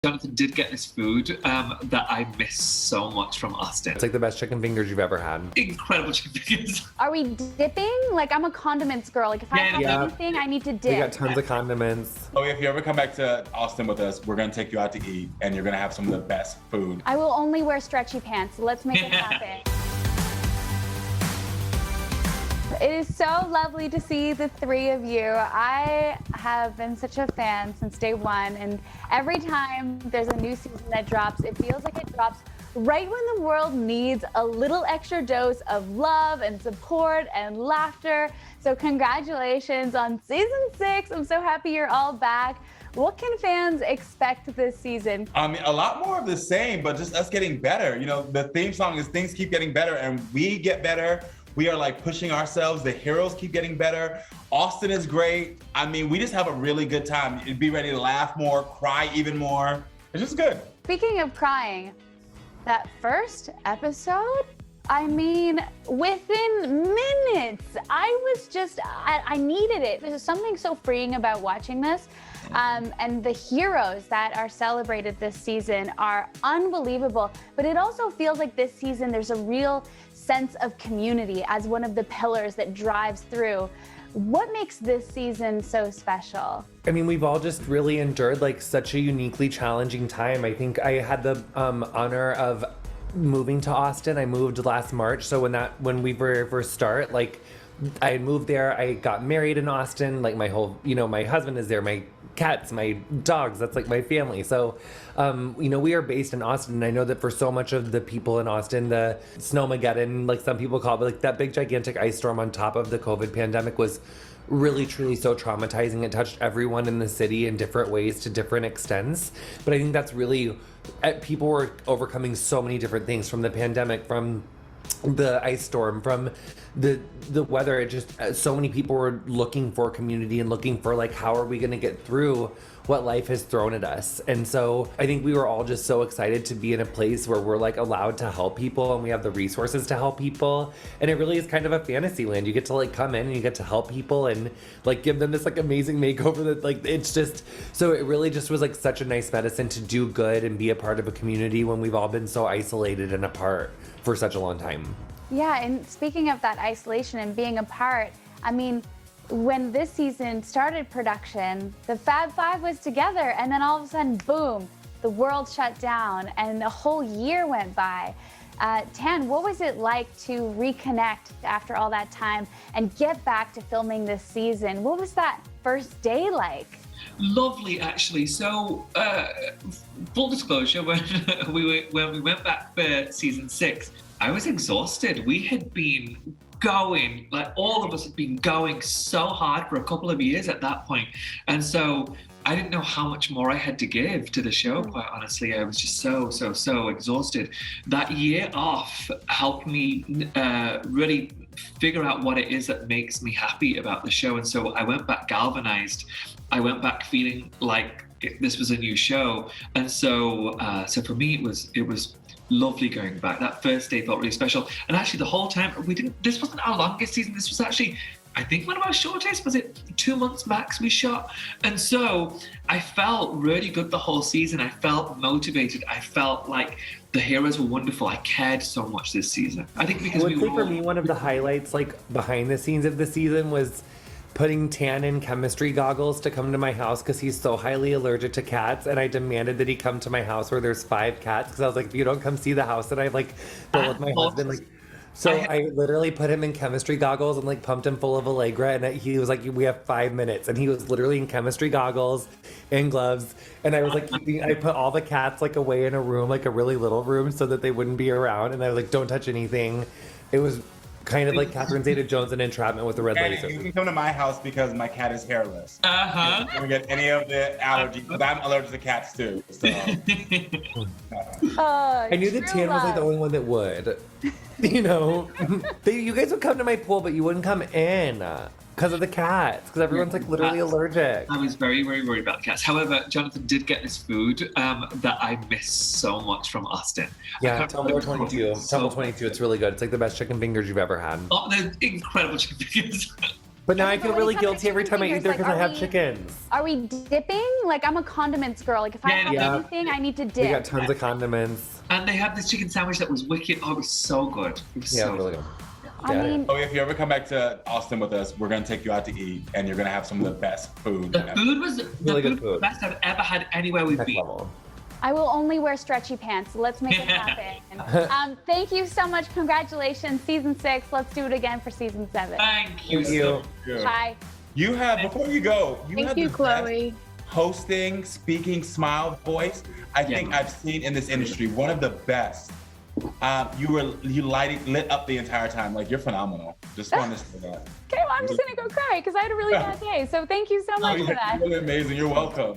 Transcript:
Jonathan did get this food that I miss so much from Austin. It's like the best chicken fingers you've ever had. Incredible chicken fingers. Are we dipping? Like, I'm a condiments girl. Like, if I have anything, I need to dip. We got tons of condiments. Oh, if you ever come back to Austin with us, we're gonna take you out to eat, and you're gonna have some of the best food. I will only wear stretchy pants. So let's make it happen. It is so lovely to see the three of you. I have been such a fan since day one, and every time there's a new season that drops, it feels like it drops right when the world needs a little extra dose of love and support and laughter. So congratulations on season 6. I'm so happy you're all back. What can fans expect this season? I mean, a lot more of the same, but just us getting better. You know, the theme song is things keep getting better, and we get better. We are like pushing ourselves. The heroes keep getting better. Austin is great. I mean, we just have a really good time. You'd be ready to laugh more, cry even more. It's just good. Speaking of crying, that first episode, I mean, within minutes, I needed it. There's something so freeing about watching this. And the heroes that are celebrated this season are unbelievable. But it also feels like this season there's a real sense of community as one of the pillars that drives through. What makes this season so special? I mean, we've all just really endured like such a uniquely challenging time. I think I had the honor of moving to Austin. I moved last March. So when we were first start, like I moved there, I got married in Austin, like my whole, my husband is there, my cats, my dogs, that's like my family. So, we are based in Austin, and I know that for so much of the people in Austin, the Snowmageddon, like some people call it, like that big gigantic ice storm on top of the COVID pandemic was really truly so traumatizing. It touched everyone in the city in different ways to different extents. But I think that's really, people were overcoming so many different things from the pandemic, from the ice storm, from the weather. It just, so many people were looking for community and looking for like, how are we going to get through what life has thrown at us? And so I think we were all just so excited to be in a place where we're like allowed to help people, and we have the resources to help people. And it really is kind of a fantasy land. You get to like come in and you get to help people and like give them this like amazing makeover that like, it's just, so it really just was like such a nice medicine to do good and be a part of a community when we've all been so isolated and apart for such a long time. Yeah, and speaking of that isolation and being apart, I mean, when this season started production, the Fab Five was together, and then all of a sudden, boom, the world shut down, and a whole year went by. Tan, what was it like to reconnect after all that time and get back to filming this season? What was that first day like? Lovely, actually. So, full disclosure, when we went back for season 6, I was exhausted. We had been going, like all of us had been going so hard for a couple of years at that point. And so I didn't know how much more I had to give to the show, quite honestly. I was just so exhausted. That year off helped me really figure out what it is that makes me happy about the show. And so I went back galvanized. I went back feeling like this was a new show. And so for me, it was lovely going back. That first day felt really special. And actually the whole time, this wasn't our longest season. This was actually, I think, one of our shortest. Was it 2 months max we shot? And so I felt really good the whole season. I felt motivated. I felt like the heroes were wonderful. I cared so much this season. I think because for me, one of the highlights, like behind the scenes of the season, was putting Tan in chemistry goggles to come to my house because he's so highly allergic to cats, and I demanded that he come to my house where there's 5 cats because I was like, if you don't come see the house that I've like built with my husband, like. So I literally put him in chemistry goggles and like pumped him full of Allegra, and he was like, we have 5 minutes, and he was literally in chemistry goggles and gloves, and I was like, I put all the cats like away in a room, like a really little room, so that they wouldn't be around, and I was like, don't touch anything. It was kind of like Catherine Zeta-Jones in Entrapment with the red laser. You can come to my house because my cat is hairless. Uh-huh. You don't get any of the allergies, because I'm allergic to cats too. So. I knew that Tan was like the only one that would. You guys would come to my pool, but you wouldn't come in because of the cats, because everyone's like literally allergic. I was very, very worried about the cats. However, Jonathan did get this food that I miss so much from Austin. Yeah, Tumble 22. Tumble 22, it's really good. It's like the best chicken fingers you've ever had. Oh, they're incredible chicken fingers. But now I feel really Everybody guilty every time I eat there because I have chickens. Are we dipping? Like, I'm a condiments girl. Like, if I have Yeah. anything, I need to dip. We got tons of condiments. And they have this chicken sandwich that was wicked. Oh, it was so good. It was Yeah, so really good. good. I Yeah. mean, So if you ever come back to Austin with us, we're gonna take you out to eat, and you're gonna have some of the best food. The food was Really good the food. best I've ever had anywhere we've Next been. level. I will only wear stretchy pants. Let's make it happen. Thank you so much. Congratulations, season 6. Let's do it again for season 7. Thank you. Thank you. Good. Bye. You have, before you go, you Thank have you, the best Chloe. hosting, speaking, smile voice I think I've seen in this industry. One of the best. You lit up the entire time. Like, you're phenomenal. Just wanted to say that. Okay, well, I'm just gonna go cry because I had a really bad day. So thank you so much for that. You're really amazing. You're welcome.